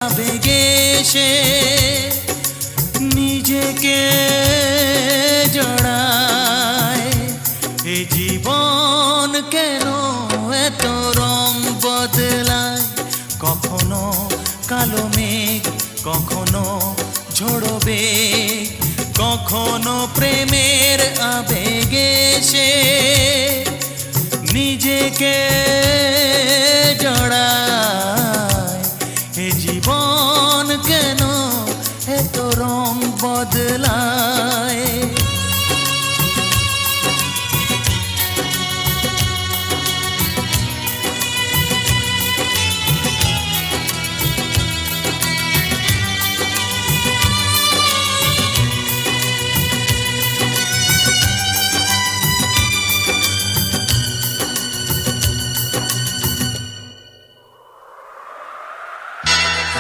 আবেগে সে নিজেকে জড়ায়। এই জীবন কেন এত রং বদলায়? কখনো কালো মেঘ, কখনো ঝোড়ো বেগ, কখনো প্রেমের আবেগে সে নিজেকে জড়ায়। এ জীবন কেন এত রং বদলায়?